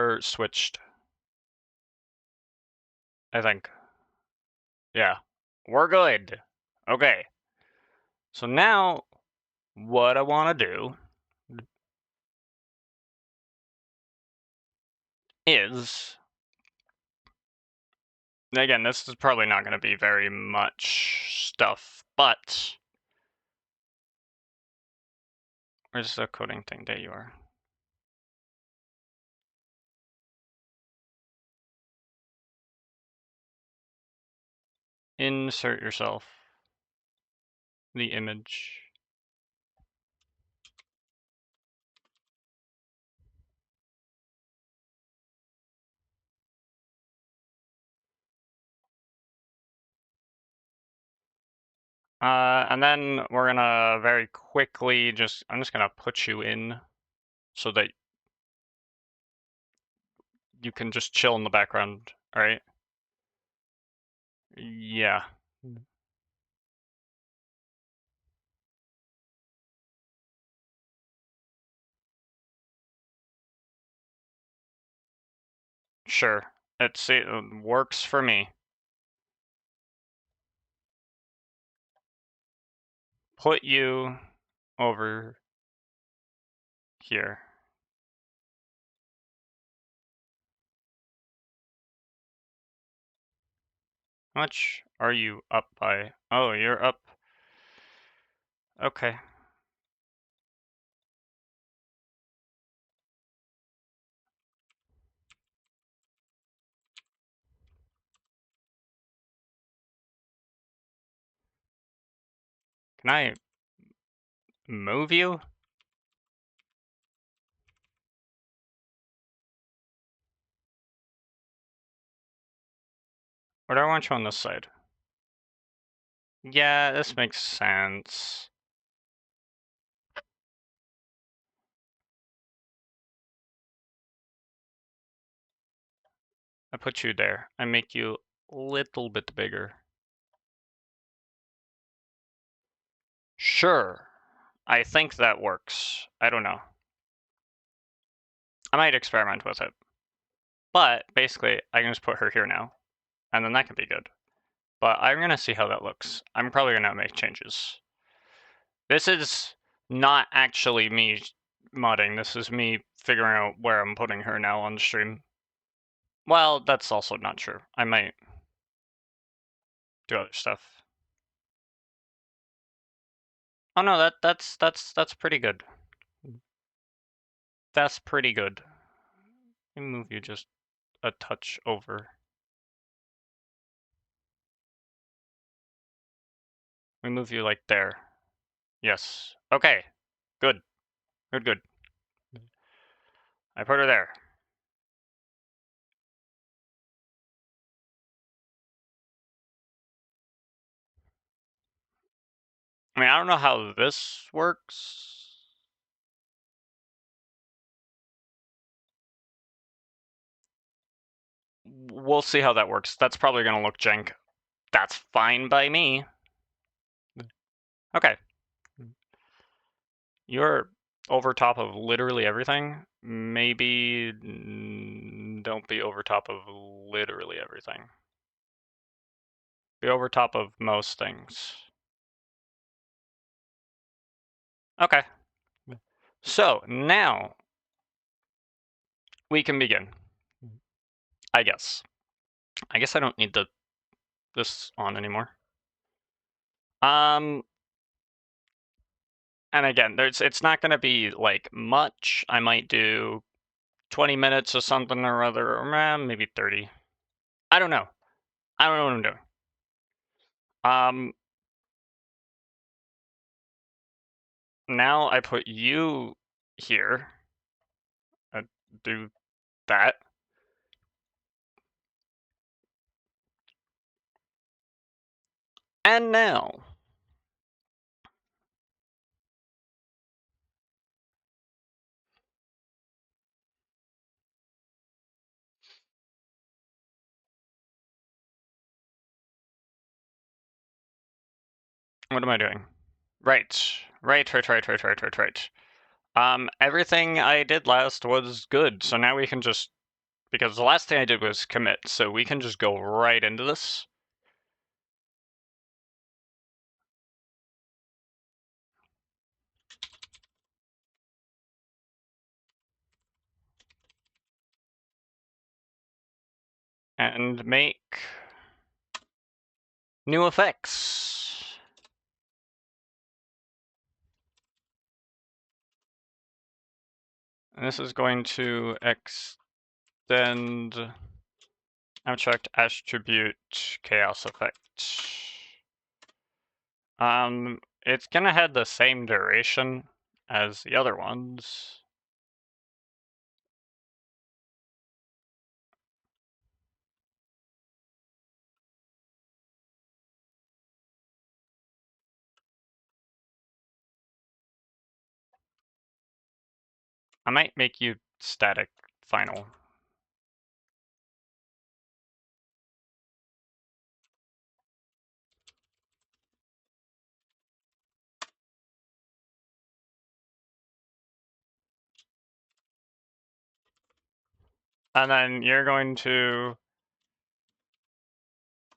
are switched. I think. Yeah. We're good. Okay. So now, what I want to do is, again, this is probably not going to be very much stuff, but where's the coding thing? There you are. Insert yourself. The image. And then we're gonna very quickly I'm just gonna put you in so that you can just chill in the background, alright? Yeah. Sure. It works for me. Put you over here. How much are you up by? Oh, you're up. Okay. Can I move you? Or do I want you on this side? Yeah, this makes sense. I put you there. I make you a little bit bigger. Sure. I think that works. I don't know. I might experiment with it. But basically, I can just put her here now. And then that can be good. But I'm going to see how that looks. I'm probably going to make changes. This is not actually me modding. This is me figuring out where I'm putting her now on the stream. Well, that's also not true. I might do other stuff. Oh no, that's pretty good. That's pretty good. Let me move you just a touch over. We move you like there. Yes. Okay. Good. Good, good. I put her there. I mean, I don't know how this works. We'll see how that works. That's probably going to look jank. That's fine by me. Okay. You're over top of literally everything. Maybe don't be over top of literally everything. Be over top of most things. Okay. So now we can begin. I guess. I guess I don't need this on anymore. And again, it's not going to be like much. I might do 20 minutes or something or other, or maybe 30. I don't know. I don't know what I'm doing. Now I put you here. Do that. And now what am I doing? Right. Everything I did last was good, so now we can just because the last thing I did was commit, so we can just go right into this. And make new effects. And this is going to extend abstract attribute chaos effect. It's gonna have the same duration as the other ones. I might make you static final. And then you're going to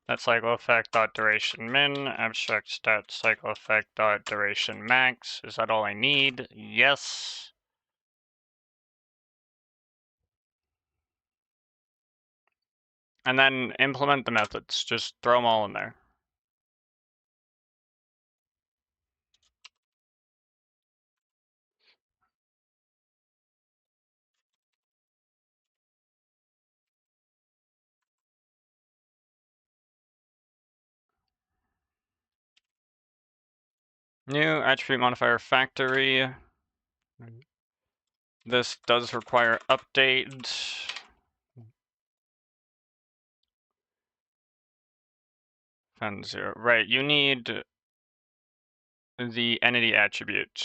that cycle effect dot duration min, abstract stat cycle effect dot duration max. Is that all I need? Yes. And then implement the methods. Just throw them all in there. New attribute modifier factory. This does require update. And 0. Right, you need the entity attribute.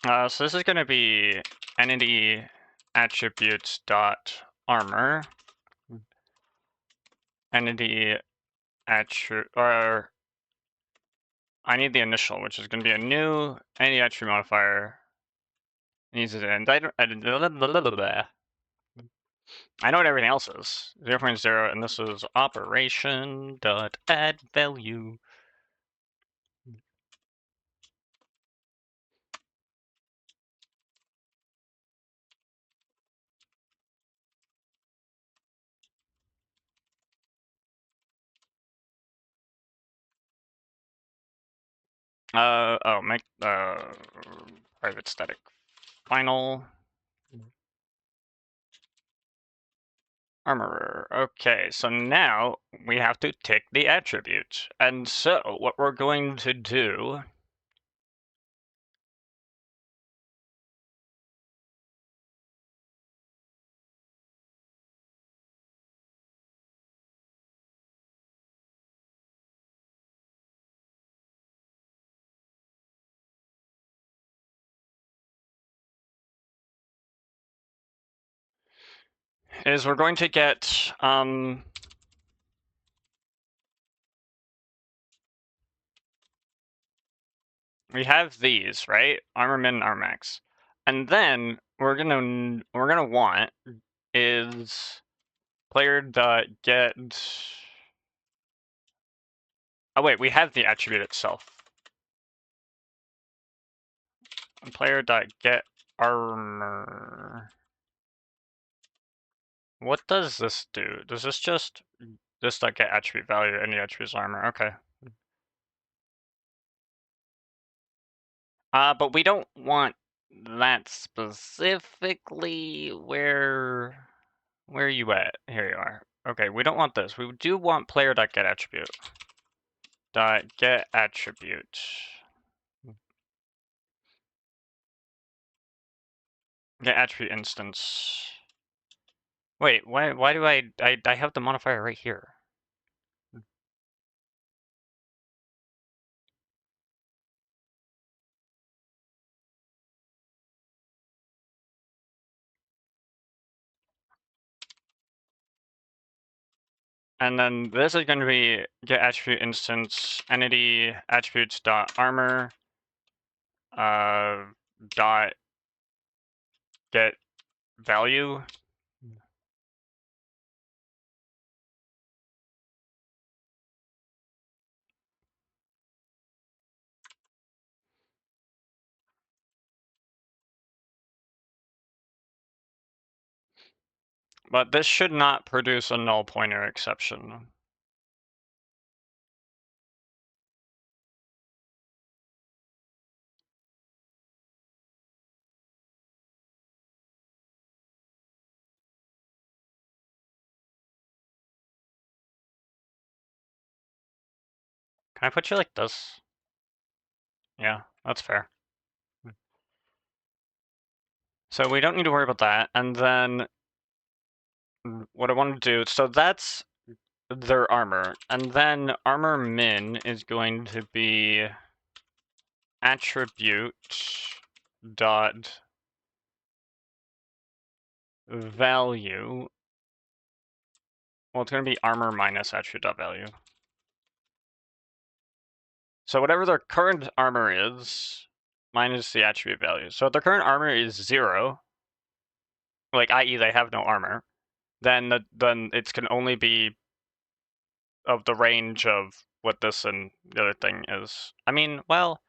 So this is going to be entity attributes dot armor. Entity attribute, or I need the initial, which is going to be a new entity attribute modifier. It needs an I know what everything else is. 0.0, and this is operation dot add value. Make private static final armorer. Okay, so now we have to tick the attribute. And so what we're going to do is we're going to get we have these, right? Armor min, armor max. And then we're gonna want is player dot get. Oh wait, we have the attribute itself. Player dot get armor. What does this do? Does this just like get attribute value any attribute's armor? Okay. But we don't want that specifically. Where are you at? Here you are. Okay, we don't want this. We do want player dot get attribute. Dot get attribute. get attribute instance. Wait, why do I have the modifier right here? And then this is going to be get attribute instance entity attributes dot armor dot get value. But this should not produce a null pointer exception. Can I put you like this? Yeah, that's fair. So we don't need to worry about that. And then what I want to do, so that's their armor. And then armor min is going to be attribute dot value. Well, it's going to be armor minus attribute dot value. So whatever their current armor is, minus the attribute value. So if their current armor is 0, like i.e. they have no armor, then it can only be of the range of what this and the other thing is. I mean, well,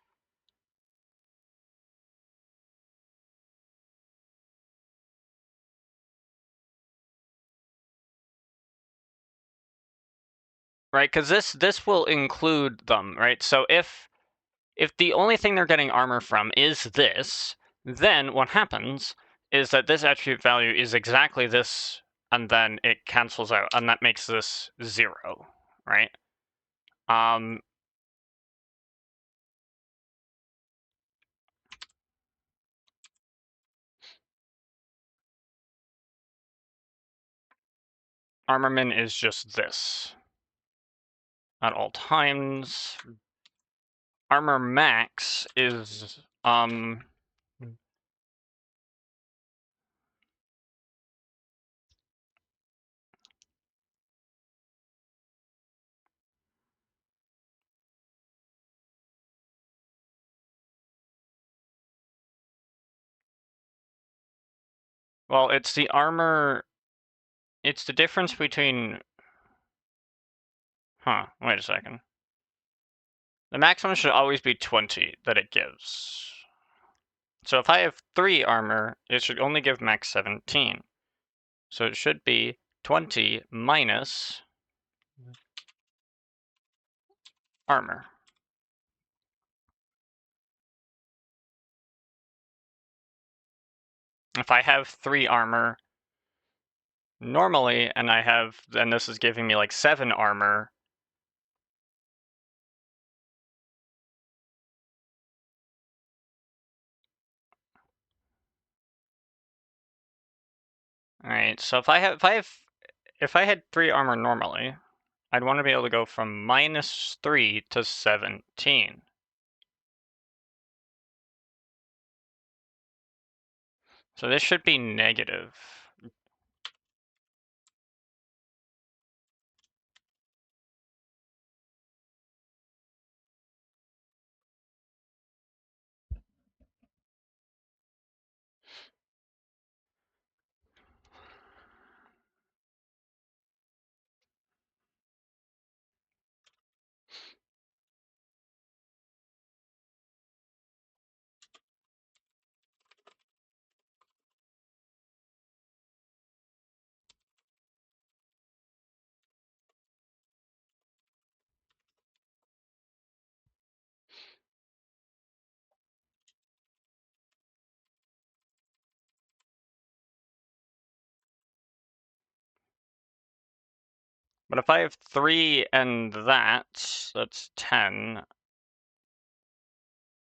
right? Because this will include them, right? So if the only thing they're getting armor from is this, then what happens is that this attribute value is exactly this, and then it cancels out, and that makes this 0, right? Armor min is just this at all times. Armor max is well, it's the armor. It's the difference between. Wait a second. The maximum should always be 20 that it gives. So if I have 3 armor, it should only give max 17. So it should be 20 minus armor. If I have 3 armor normally, and this is giving me like 7 armor, alright, so if I had 3 armor normally, I'd want to be able to go from -3 to 17. So this should be negative. But if I have 3 and that's 10.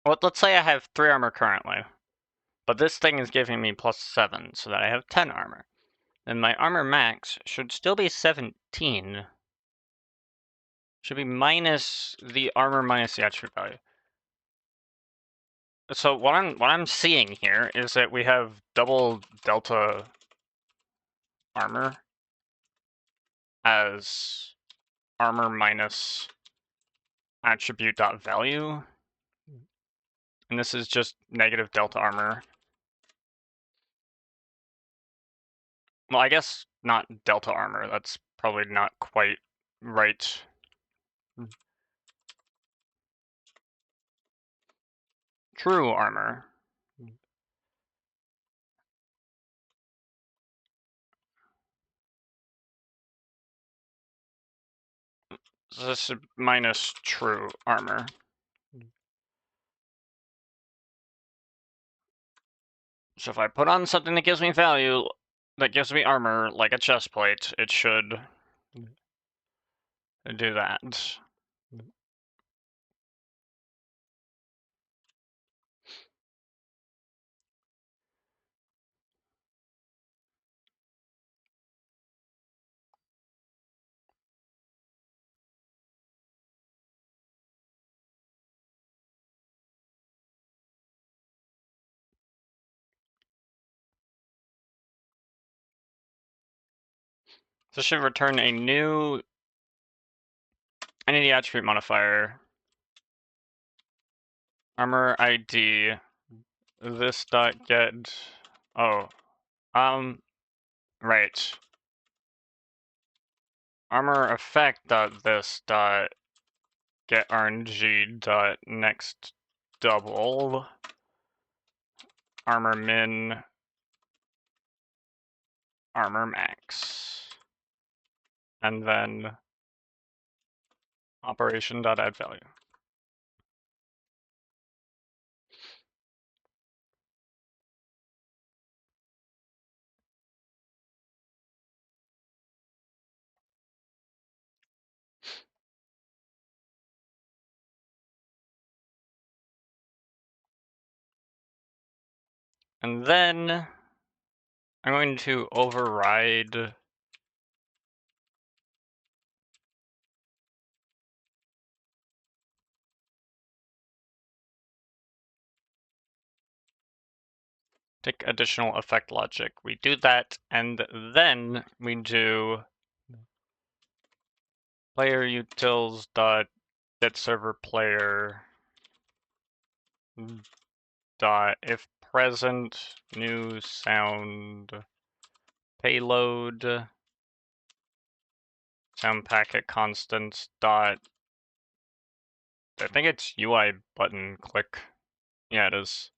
Well, let's say I have 3 armor currently, But this thing is giving me +7, so that I have 10 armor. And my armor max should still be 17. Should be minus the armor minus the attribute value. So what I'm seeing here is that we have double delta armor as armor minus attribute dot value, and this is just negative delta armor. Well, I guess not delta armor. That's probably not quite right. True armor. So this is minus true armor. So if I put on something that gives me value, that gives me armor, like a chest plate, it should do that. This should return a new entity attribute modifier. Armor ID. This dot get. Oh. Right. Armor effect dot this dot get RNG dot next double. Armor min. Armor max. And then operation dot add value. And then I'm going to override take additional effect logic. We do that, and then we do player utils dot get server player dot if present new sound payload sound packet constants dot I think it's UI button click. Yeah, it is.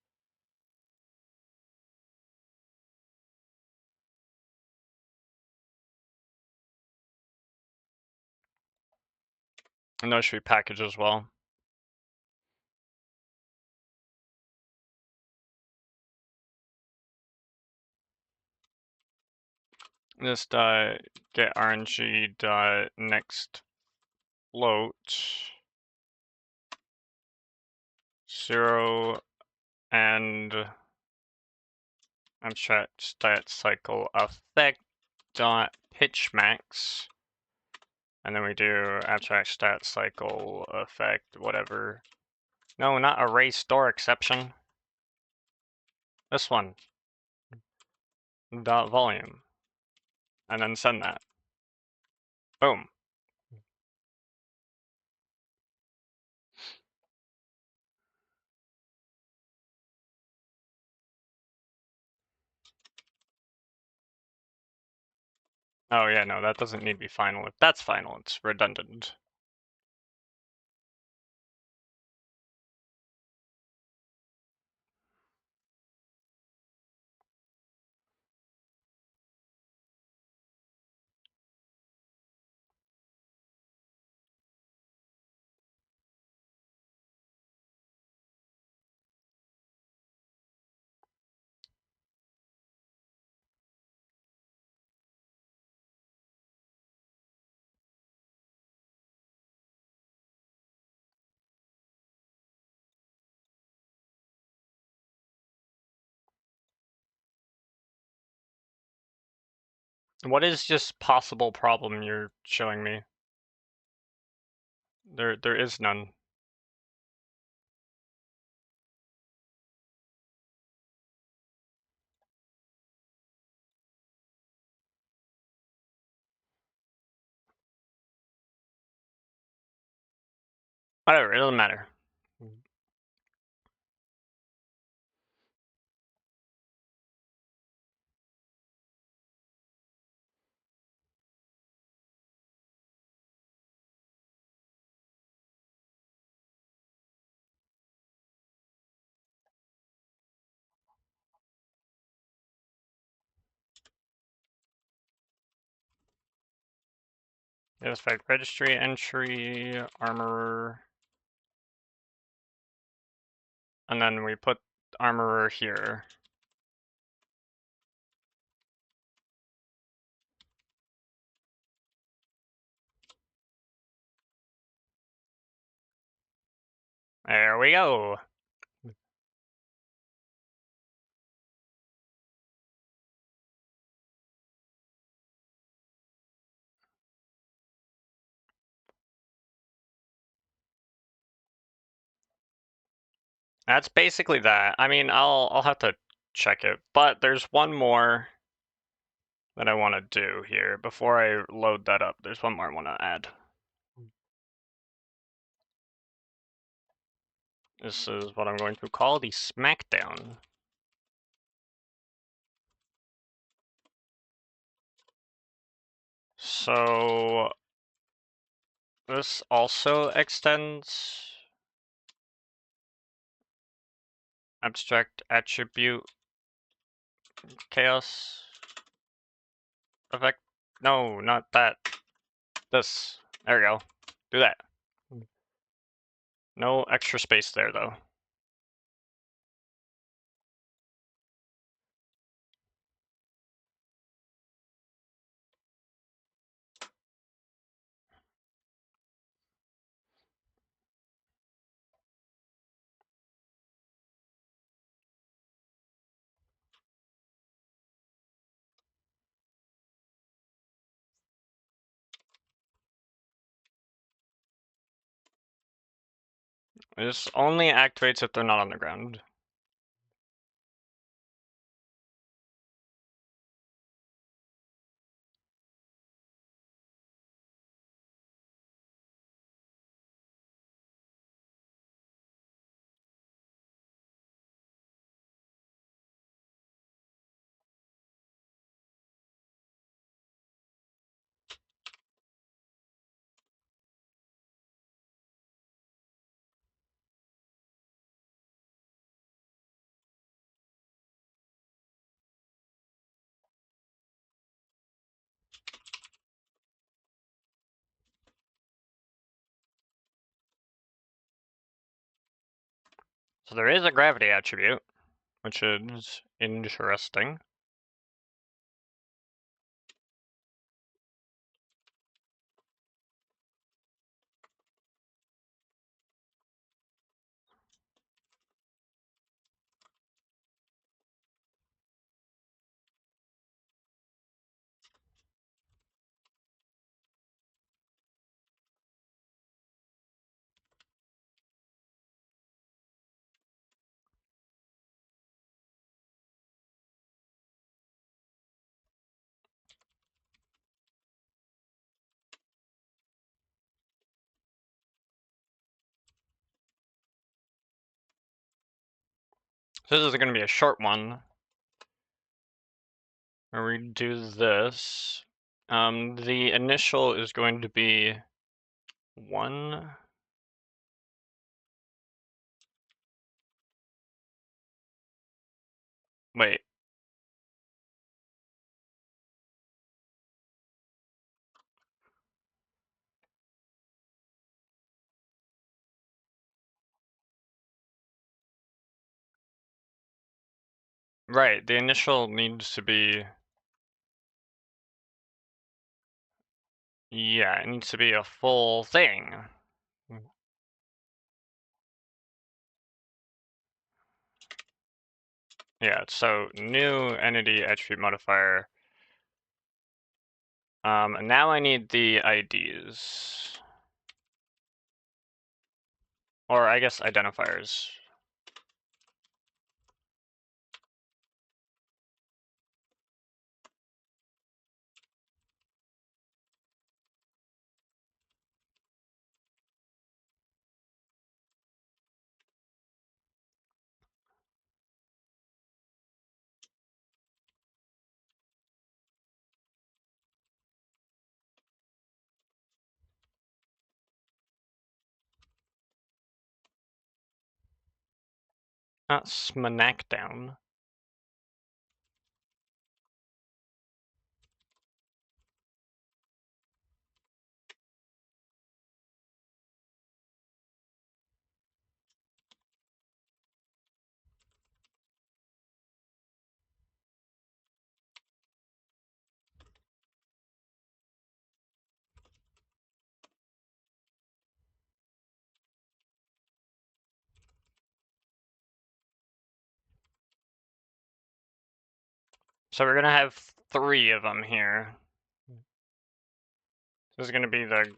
And those should be package as well. This dot get RNG dot next float 0 and abstract stat cycle effect dot pitch max, and then we do abstract stat cycle effect whatever. No, not array store exception. This one. Dot volume, and then send that. Boom. Oh yeah, no, that doesn't need to be final. If that's final, it's redundant. What is just possible problem you're showing me? There is none. Whatever, it doesn't matter. Yes, fact, registry entry, armorer, and then we put armorer here. There we go. That's basically that. I mean, I'll have to check it, but there's one more that I want to do here before I load that up. There's one more I want to add. This is what I'm going to call the Smackdown. So this also extends abstract attribute chaos effect. No, not that. This. There we go. Do that. No extra space there though. This only activates if they're not on the ground. So there is a gravity attribute, which is interesting. So this is going to be a short one, where we do this. The initial is going to be 1. Wait. Right, the initial needs to be... Yeah, it needs to be a full thing. Yeah, so new entity attribute modifier And now I need the IDs. Or I guess identifiers. Not smackdown. So we're gonna have 3 of them here. This is gonna be the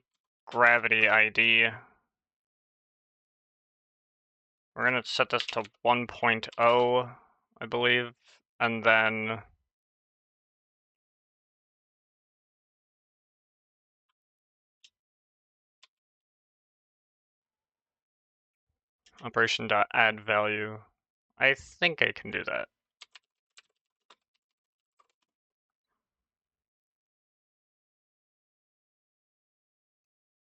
gravity ID. We're gonna set this to 1.0, I believe, and then operation.add value. I think I can do that.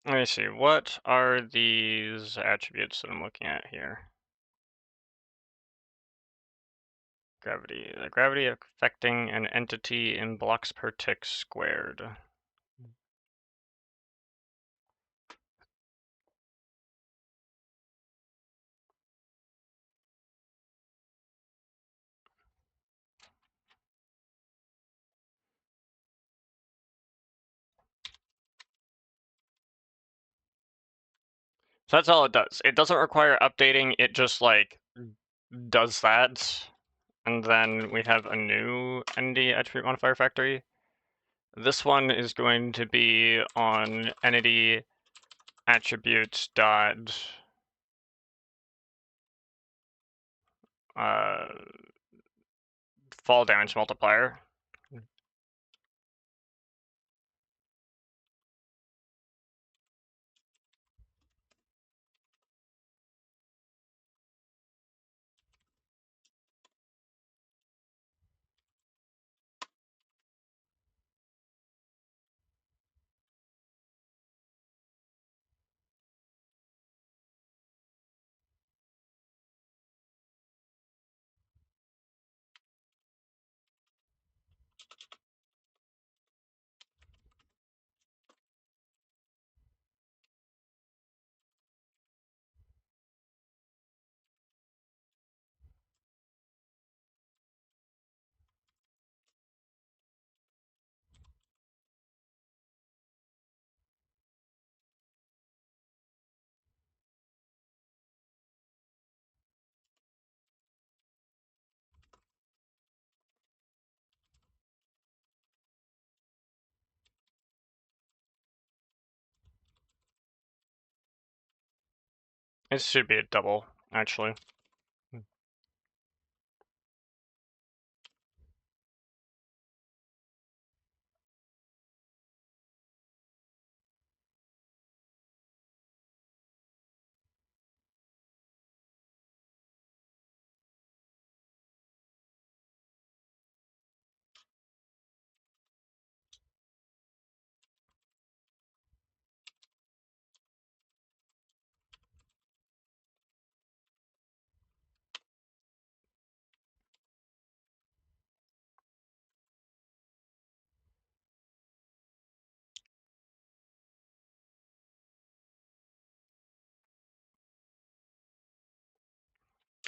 Let me see, what are these attributes that I'm looking at here? Gravity. The gravity affecting an entity in blocks per tick squared. So that's all it does. It doesn't require updating, it just like does that. And then we have a new entity attribute modifier factory. This one is going to be on entity attributes dot fall damage multiplier. It should be a double, actually.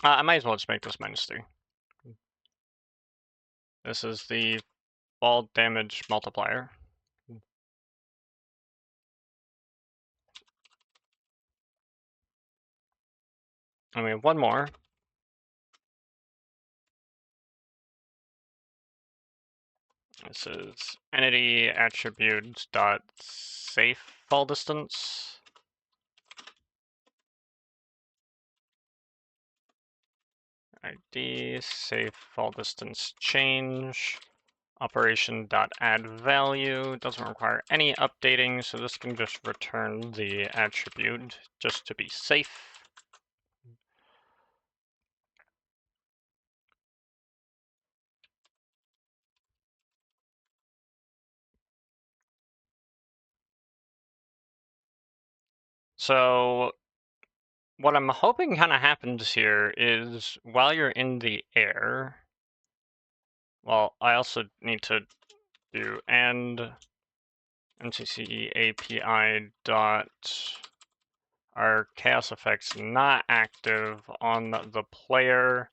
I might as well just make this -3. This is the fall damage multiplier. And we have one more. This is entity attribute dot safe fall distance. ID safe fall distance change. Operation dot add value doesn't require any updating, so this can just return the attribute just to be safe. So what I'm hoping kind of happens here is while you're in the air, well, I also need to do and MCC API dot our chaos effects not active on the player.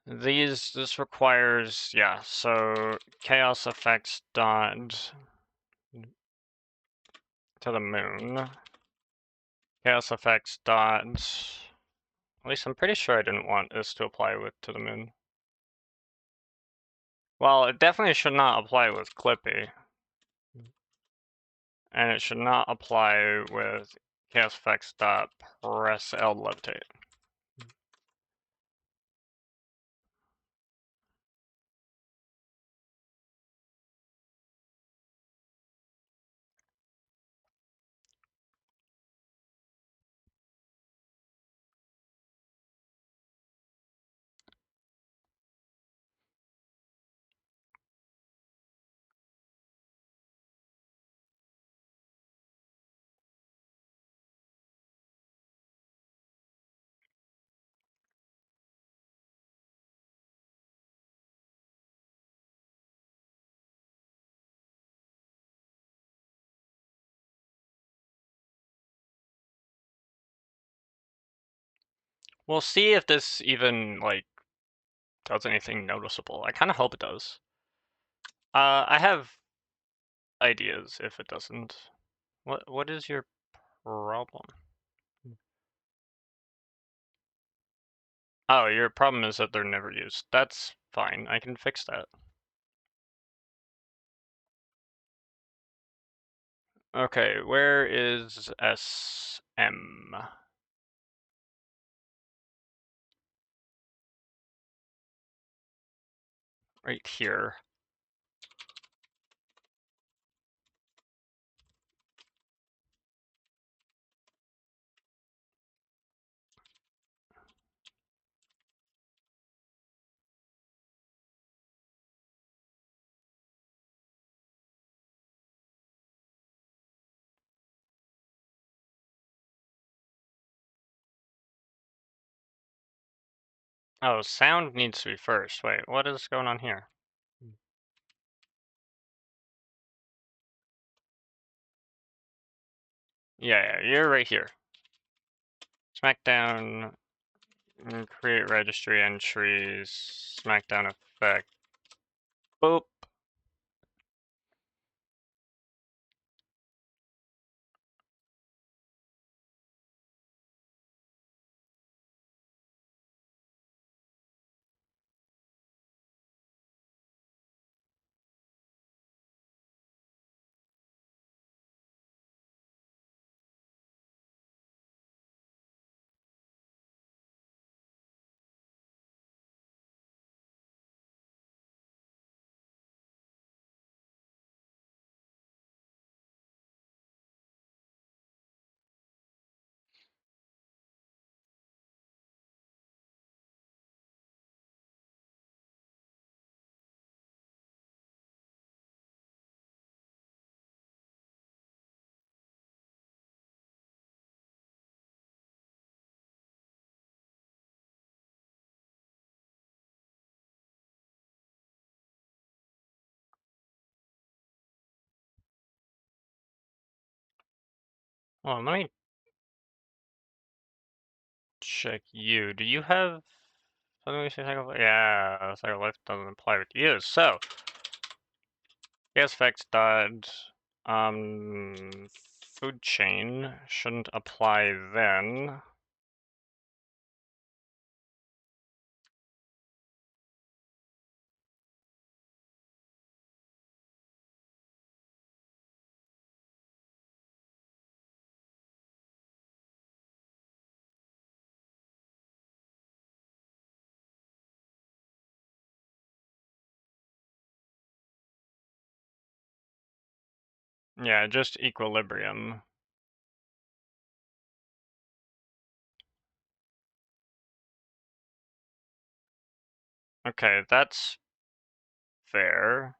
This requires, yeah, so chaos effects dot to the moon. Chaos effects dot, at least I'm pretty sure I didn't want this to apply with to the moon. Well, it definitely should not apply with Clippy. And it should not apply with chaos effects dot press L levitate. We'll see if this even, like, does anything noticeable. I kind of hope it does. I have ideas if it doesn't. What is your problem? Oh, your problem is that they're never used. That's fine. I can fix that. Okay, where is SM? Right here. Oh, sound needs to be first. Wait, what is going on here? Yeah, you're right here. Smackdown, create registry entries, Smackdown effect. Boop. Oh, let me check you. Do you have something we say cycle? Yeah, cycle life doesn't apply with you. So, gas effects dot food chain shouldn't apply then. Yeah, just equilibrium. Okay, that's fair.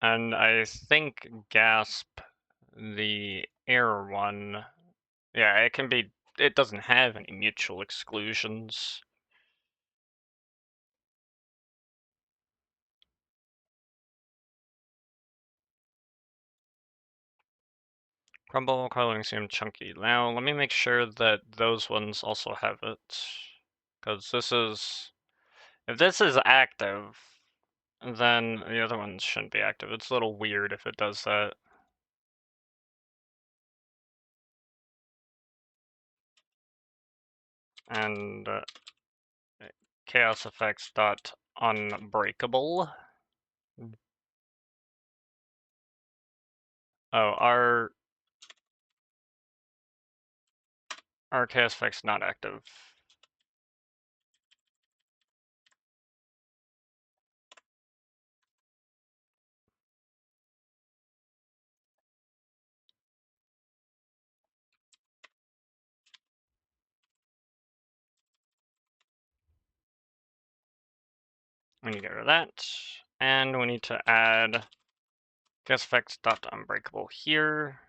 And I think gasp, the air one, yeah, it can be, it doesn't have any mutual exclusions. Crumble, coloring seem chunky. Now, let me make sure that those ones also have it. Because this is, if this is active, then the other ones shouldn't be active. It's a little weird if it does that. And chaos effects dot unbreakable. Oh, our chaos effect's not active. We need to get rid of that. And we need to add chaos effects dot unbreakable here.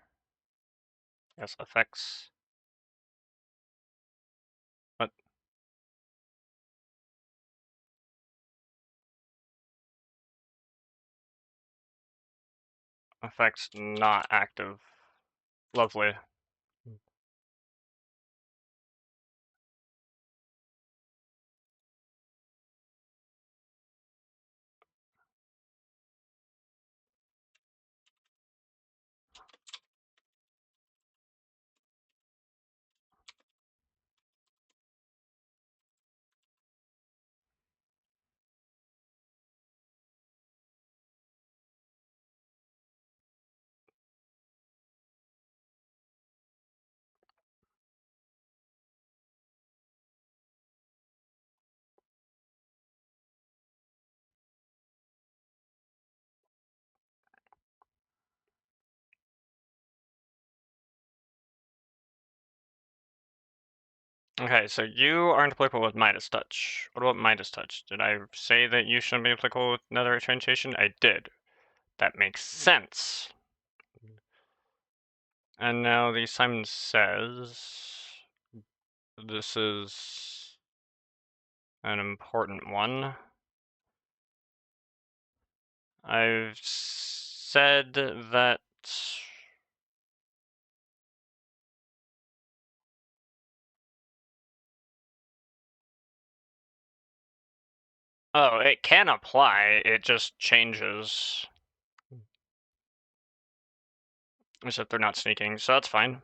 Yes, effects. What? Effects not active. Lovely. Okay, so you aren't applicable with Midas Touch. What about Midas Touch? Did I say that you shouldn't be applicable with Nether Transmutation? I did. That makes sense. And now the assignment says this is an important one. I've said that oh, it can apply, it just changes. Except they're not sneaking, so that's fine.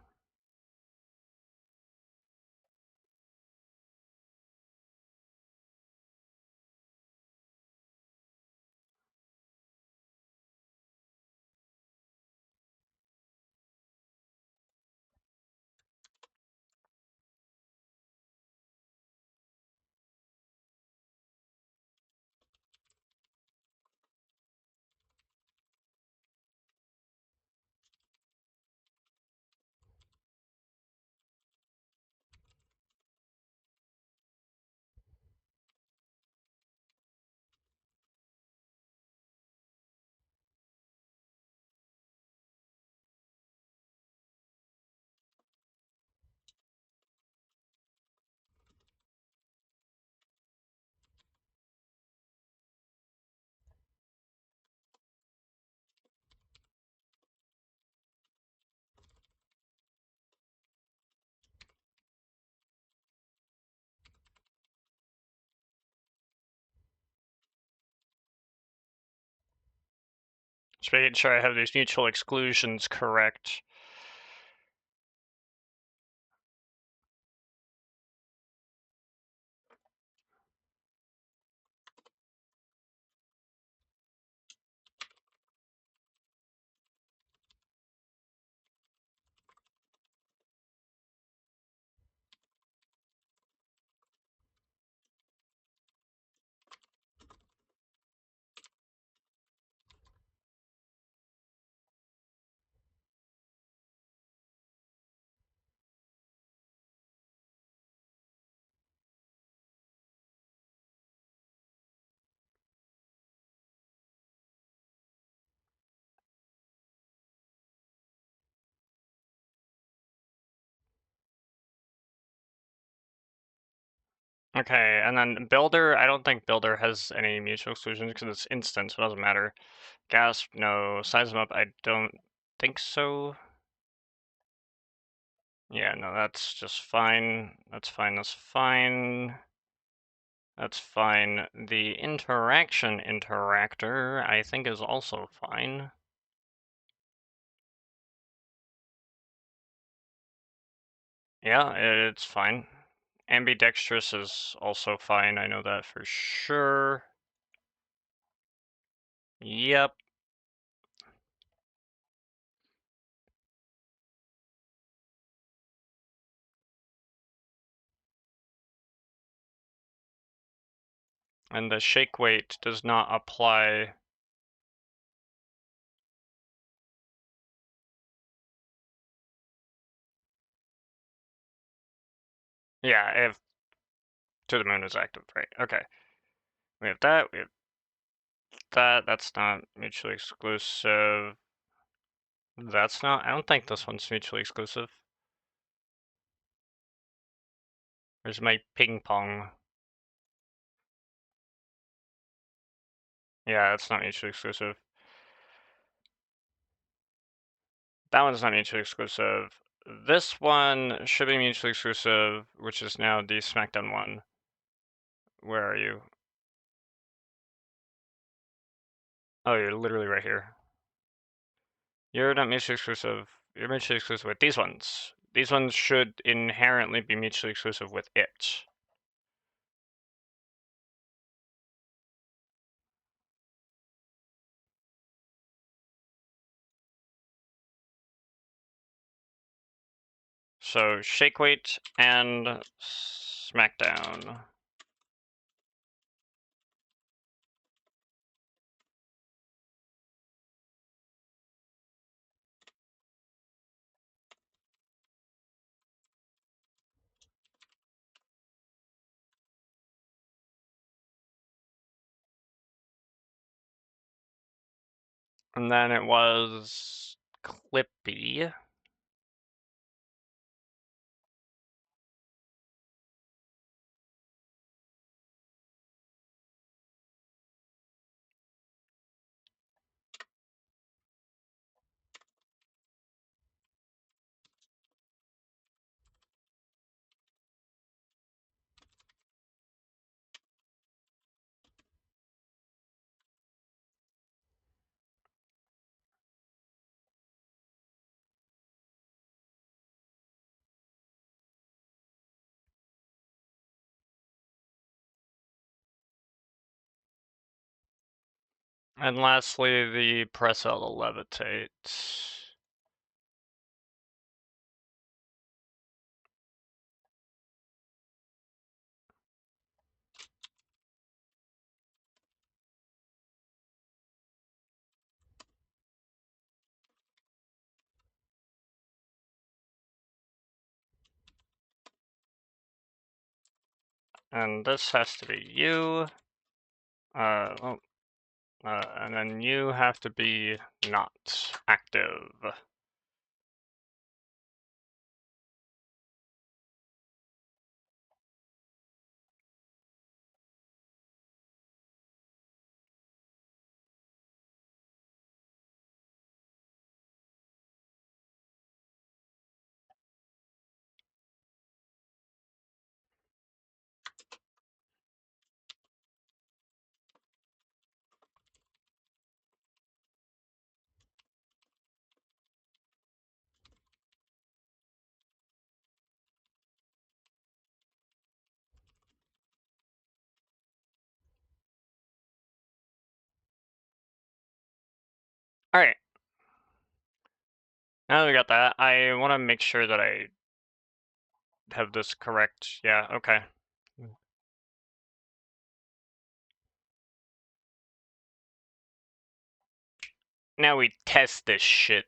Just making sure I have these mutual exclusions correct. Okay, and then builder, I don't think builder has any mutual exclusions because it's instant, so it doesn't matter. Gasp, no. Size them up, I don't think so. Yeah, no, that's just fine. That's fine, that's fine. That's fine. The interaction interactor, I think, is also fine. Yeah, it's fine. Ambidextrous is also fine, I know that for sure. Yep. And the shake weight does not apply. Yeah, if to the moon is active, right? Okay. We have that, we have that. That's not mutually exclusive. That's not, I don't think this one's mutually exclusive. Where's my ping pong? Yeah, it's not mutually exclusive. That one's not mutually exclusive. This one should be mutually exclusive, which is now the SmackDown one. Where are you? Oh, you're literally right here. You're not mutually exclusive. You're mutually exclusive with these ones. These ones should inherently be mutually exclusive with it. So shake weight and SmackDown. And then it was Clippy. And lastly, the press L to levitate. And this has to be you. Oh, and then you have to be not active. All right. Now that we got that, I want to make sure that I have this correct. Yeah, okay. Now we test this shit.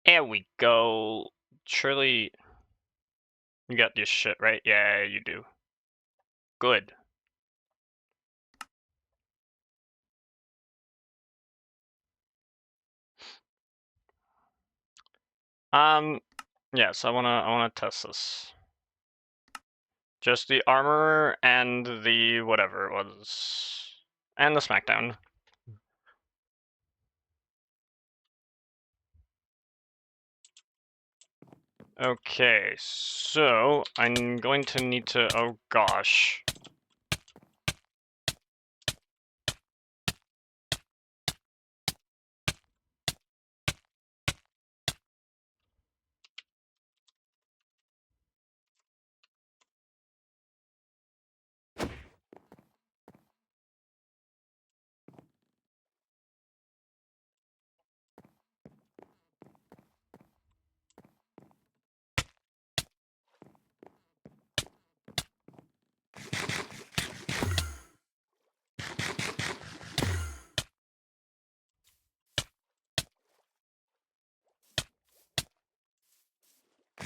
There we go. Surely you got this shit, right? Yeah, you do. Good. Yes, I wanna test this. Just the armor and the whatever it was. And the smackdown. Okay, so I'm going to need to, oh gosh.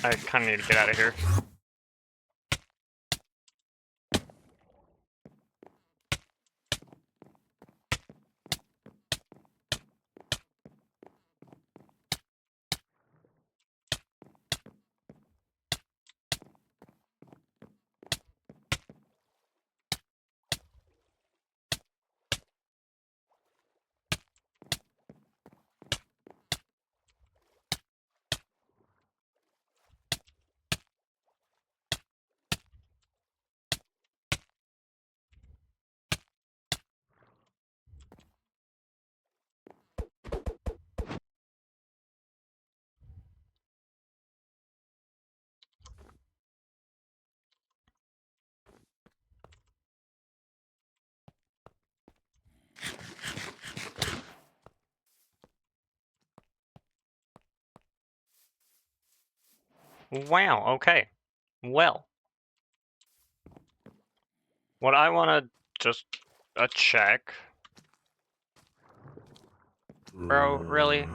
I kind of need to get out of here. Wow, okay. Well. What I want to just check. Bro, really?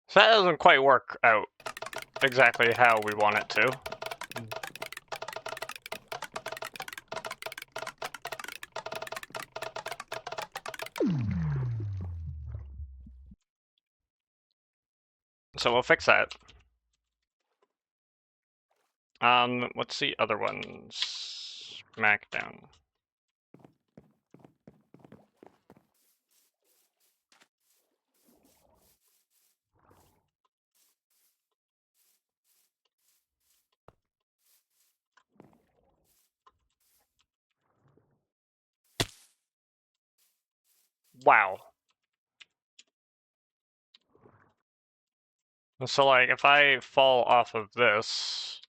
So that doesn't quite work out exactly how we want it to. So we'll fix that. What's the other ones? Smackdown. Wow. So like, if I fall off of this...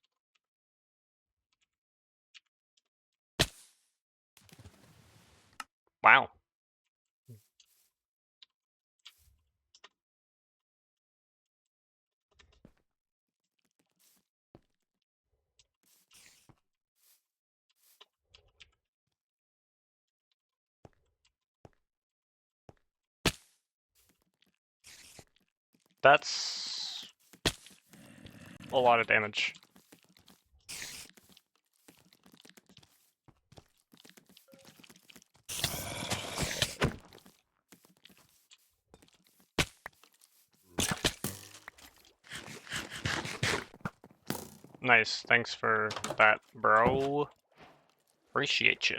Wow. That's a lot of damage. Nice, thanks for that, bro. Appreciate you.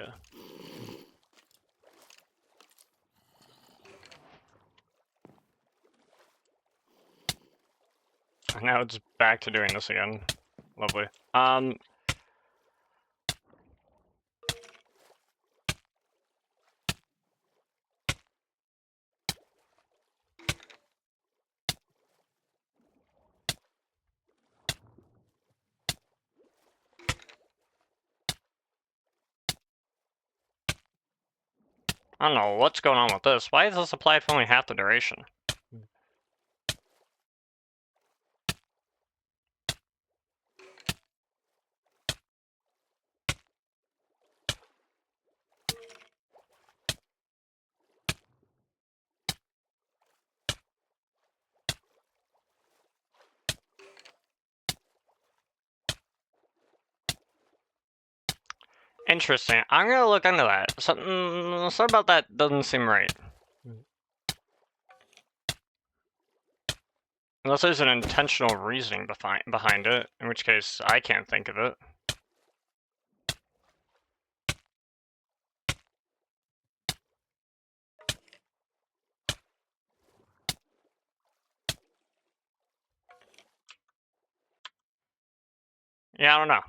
Now it's back to doing this again. Lovely. I don't know what's going on with this. Why is this applied for only half the duration? Interesting. I'm gonna look into that. Something about that doesn't seem right. Unless there's an intentional reasoning behind it, in which case I can't think of it. Yeah, I don't know.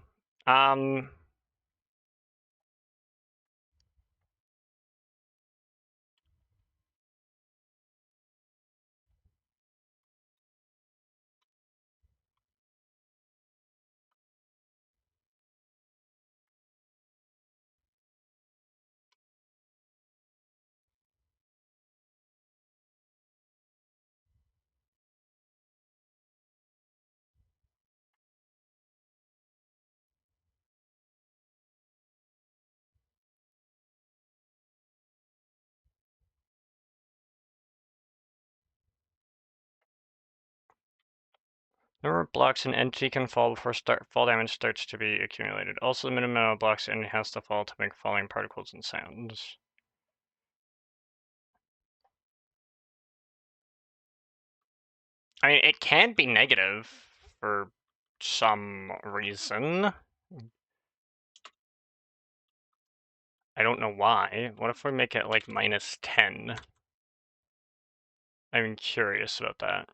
Number of blocks an entity can fall before fall damage starts to be accumulated. Also, the minimum amount of blocks an entity has to fall to make falling particles and sounds. I mean, it can be negative for some reason. I don't know why. What if we make it like -10? I'm curious about that.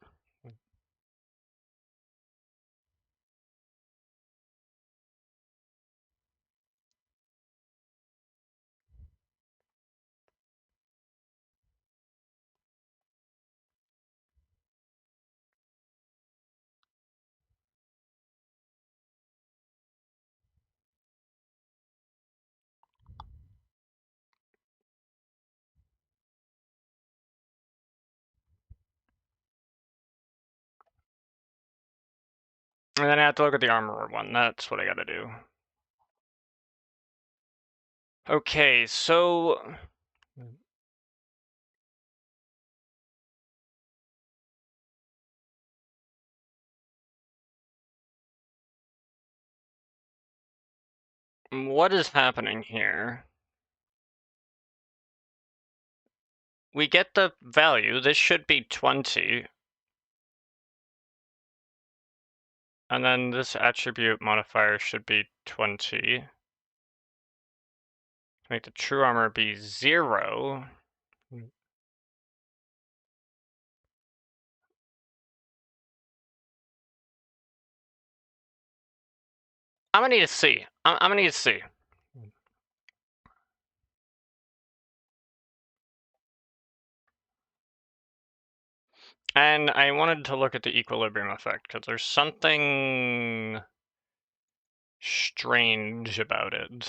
And then I have to look at the armorer one. That's what I gotta do. Okay, so what is happening here? We get the value. This should be 20. And then this attribute modifier should be 20. Make the true armor be 0. I'm gonna need to see. I'm gonna need to see. And I wanted to look at the equilibrium effect, because there's something strange about it.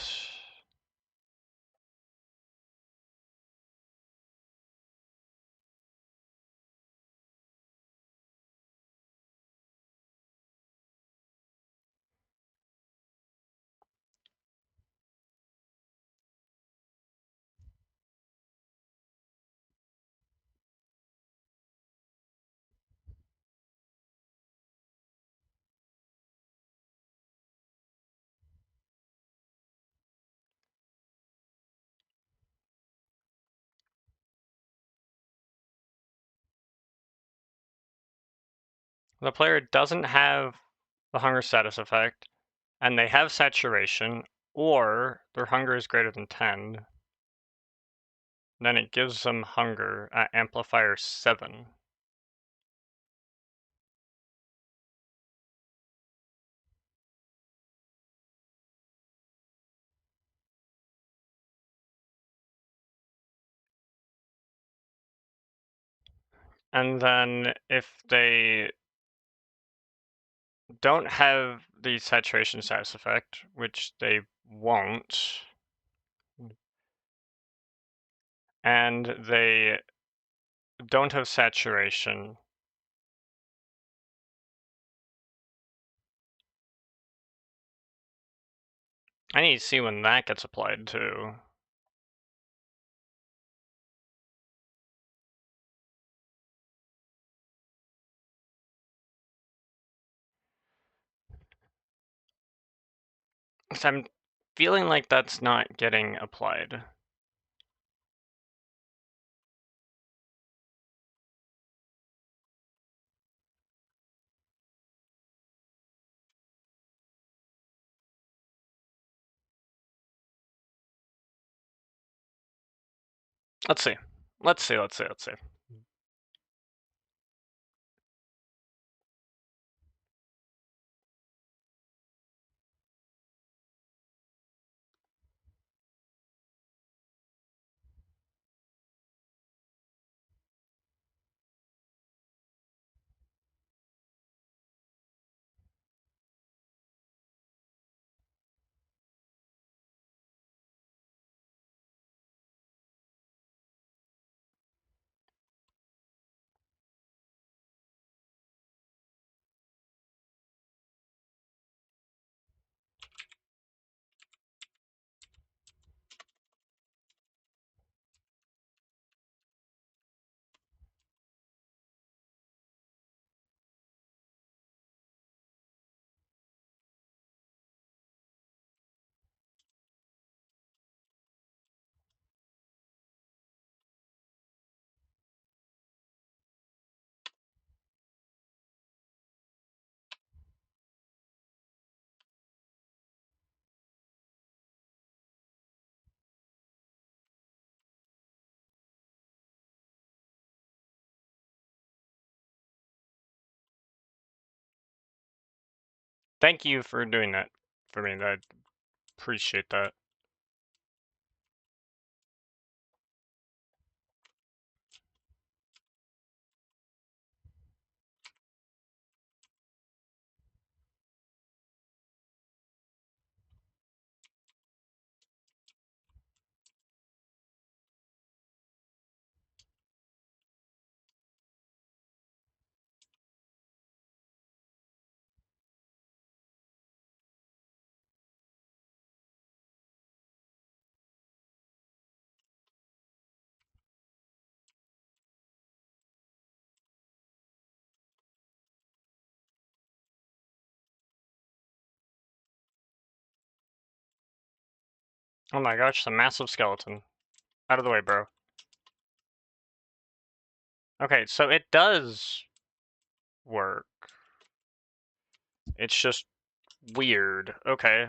The player doesn't have the hunger status effect, and they have saturation, or their hunger is greater than 10, then it gives them hunger at amplifier 7. And then if they don't have the saturation status effect, which they won't, and they don't have saturation, I need to see when that gets applied to. feeling like that's not getting applied. Let's see. Let's see. Thank you for doing that for me. I appreciate that. Oh my gosh, the massive skeleton. Out of the way, bro. Okay, so it does work. It's just weird. Okay.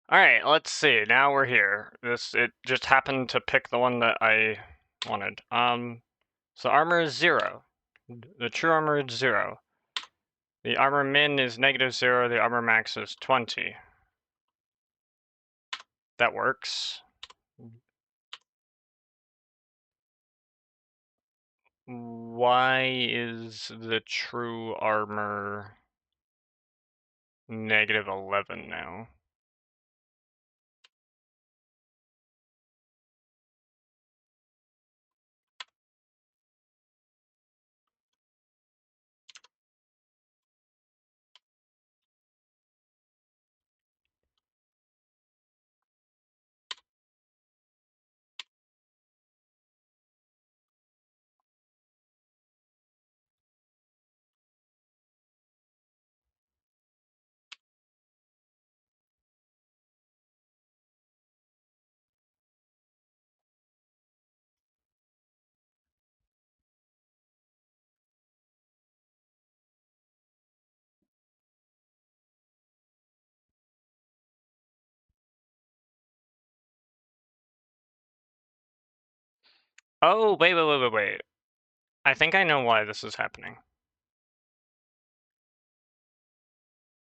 Alright, let's see. Now we're here. It just happened to pick the one that I wanted. So armor is 0. The true armor is 0. The armor min is -0. The armor max is 20. That works. Why is the true armor -11 now? Oh, wait. I think I know why this is happening.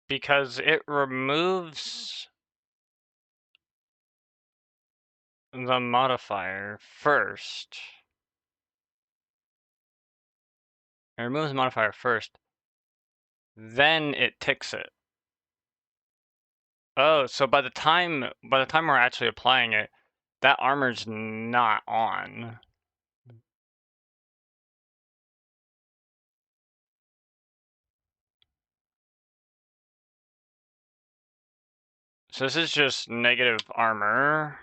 Because it removes the modifier first. It removes the modifier first, then it ticks it. Oh, so by the time we're actually applying it, that armor's not on. So this is just negative armor.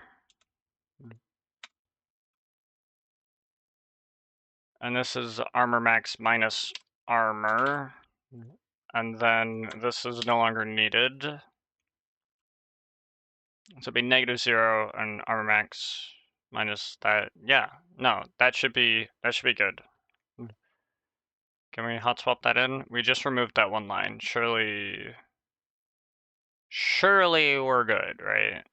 And this is armor max minus armor. And then this is no longer needed. So it'd be -0 and armor max minus that. Yeah, no, that should be good. Can we hot swap that in? We just removed that one line. Surely we're good, right?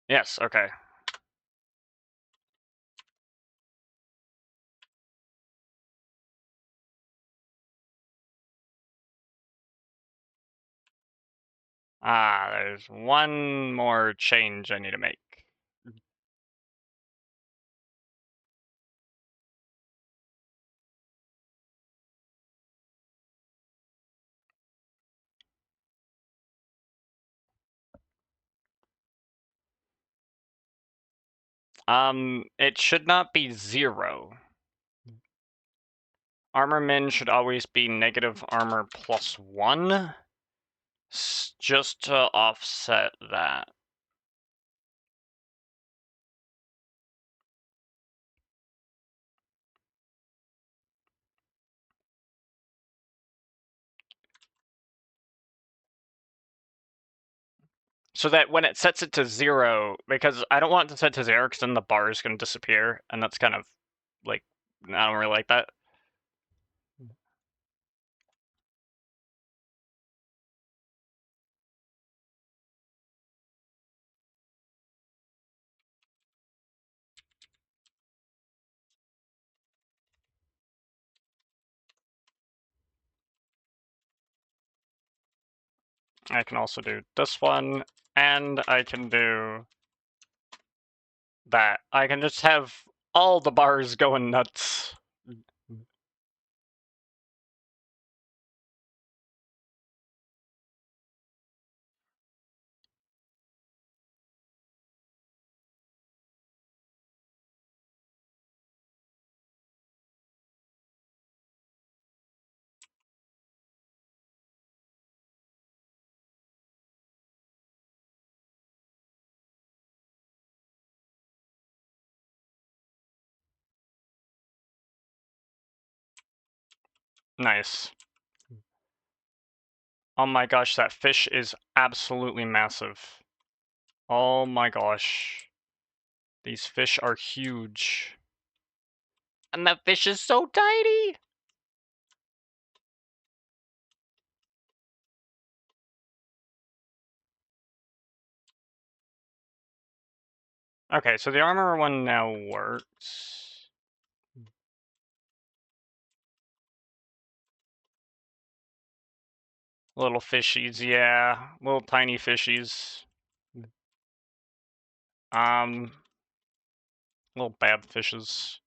Yes, okay. There's one more change I need to make. It should not be 0. Armor min should always be negative armor +1, just to offset that. So that when it sets it to 0, because I don't want it to set to 0, because then the bar is going to disappear, and that's kind of, like, I don't really like that. I can also do this one, and I can do that. I can just have all the bars going nuts. Nice. Oh my gosh, that fish is absolutely massive. Oh my gosh. These fish are huge. And that fish is so tiny! Okay, so the armor one now works. Little fishies, yeah. Little tiny fishies. Little bad fishes.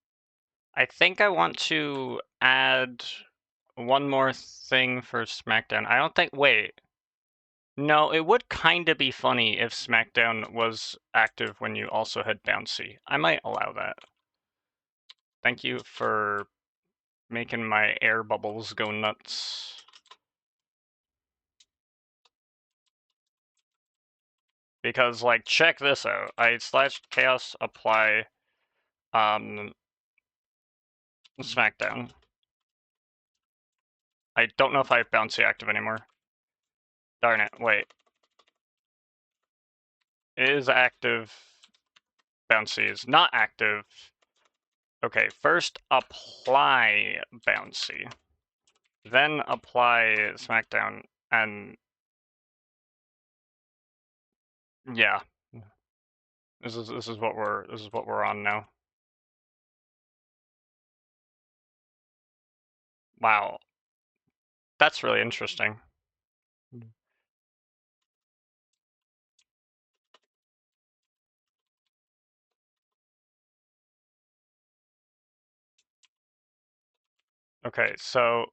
I think I want to add one more thing for SmackDown. I don't think, wait. No, it would kind of be funny if SmackDown was active when you also had bouncy. I might allow that. Thank you for making my air bubbles go nuts. Because, like, check this out. I /chaos apply SmackDown. I don't know if I have bouncy active anymore. Darn it, wait. Is active. Bouncy is not active. Okay, first apply bouncy. Then apply SmackDown, and yeah. This is what we're on now. Wow. That's really interesting. Okay, so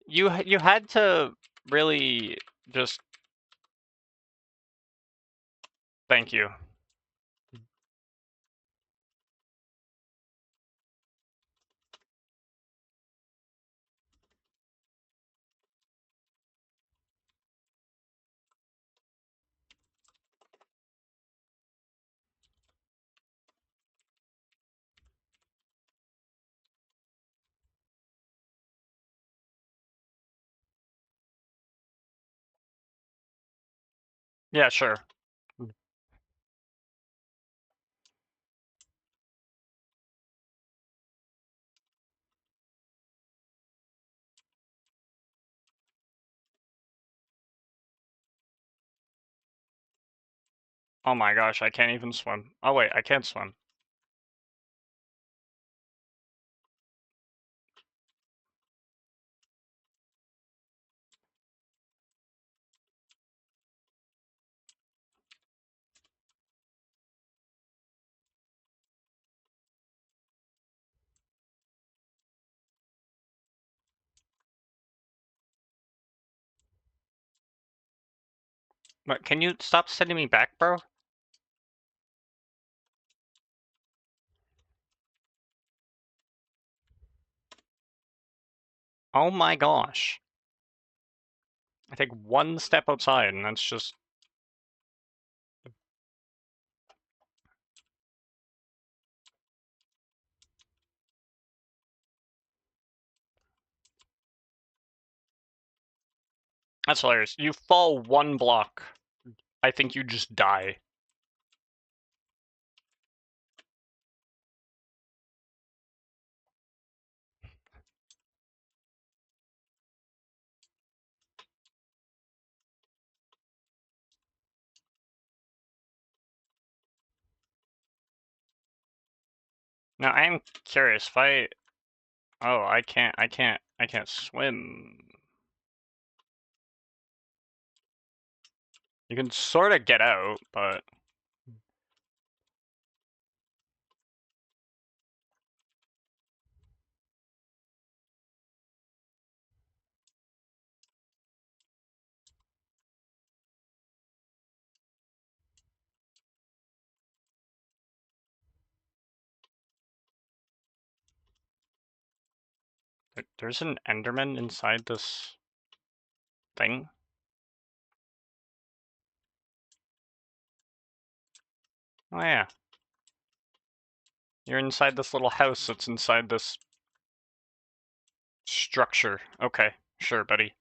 you had to really just thank you. Yeah, sure. Oh my gosh, I can't even swim. Oh wait, I can't swim. But can you stop sending me back, bro? Oh my gosh. I take one step outside and that's just... That's hilarious. You fall one block. I think you just die. Now I'm curious, if I... Oh, I can't swim. You can sort of get out, but... There's an Enderman inside this thing? Oh yeah. You're inside this little house that's inside this structure. Okay, sure, buddy.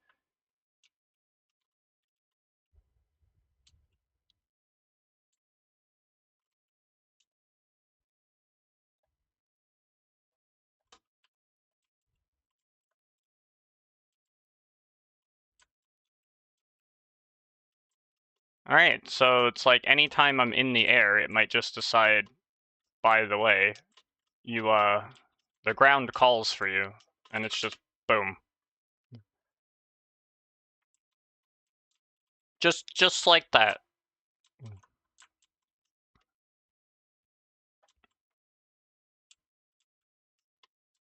Alright, so it's like anytime I'm in the air, it might just decide, by the way, you, the ground calls for you, and it's just boom. Just like that.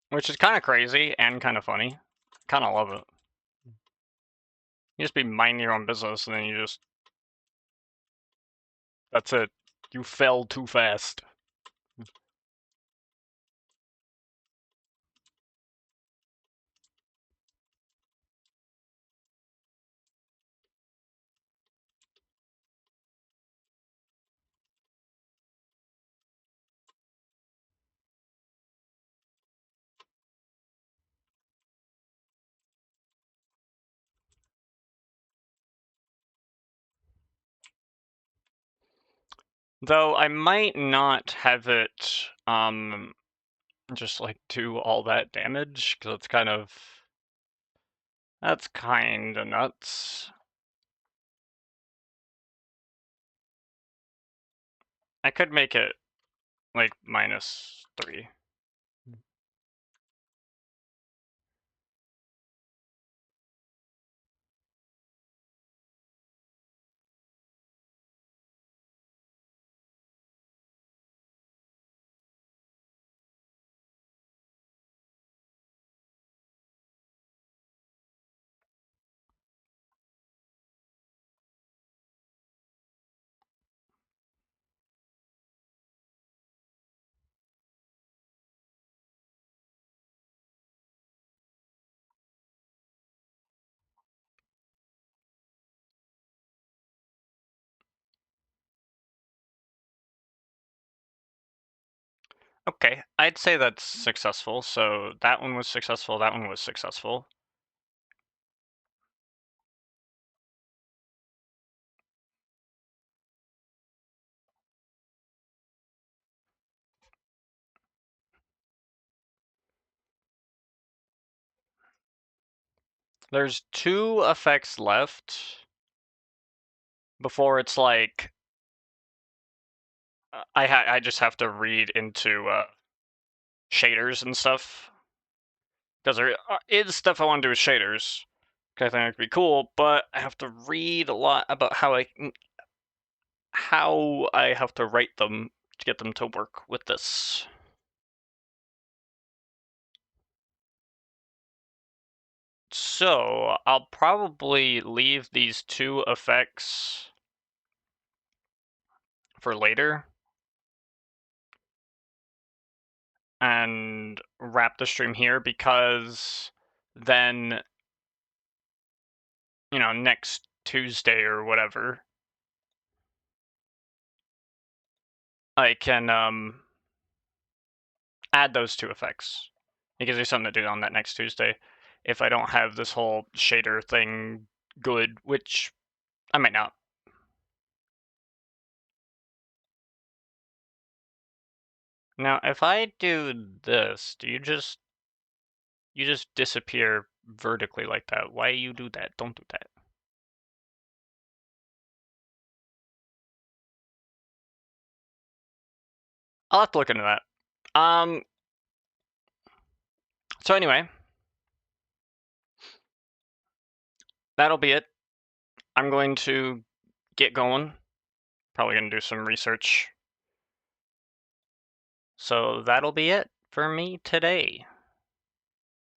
Which is kind of crazy and kind of funny. Kind of love it. You just be minding your own business, and then you just... That's it. You fell too fast. Though I might not have it, just like do all that damage, because it's kind of... That's kind of nuts. I could make it like -3. Okay, I'd say that's successful. So that one was successful, that one was successful. There's 2 effects left before it's like I just have to read into shaders and stuff, because there is stuff I want to do with shaders. I think it'd be cool, but I have to read a lot about how I have to write them to get them to work with this. So I'll probably leave these 2 effects for later and wrap the stream here, because then, you know, next Tuesday or whatever, I can add those 2 effects. It gives me something to do on that next Tuesday if I don't have this whole shader thing good, which I might not. Now, if I do this, do you just disappear vertically like that? Why you do that? Don't do that. I'll have to look into that. So anyway, that'll be it. I'm going to get going. Probably gonna do some research. So that'll be it for me today.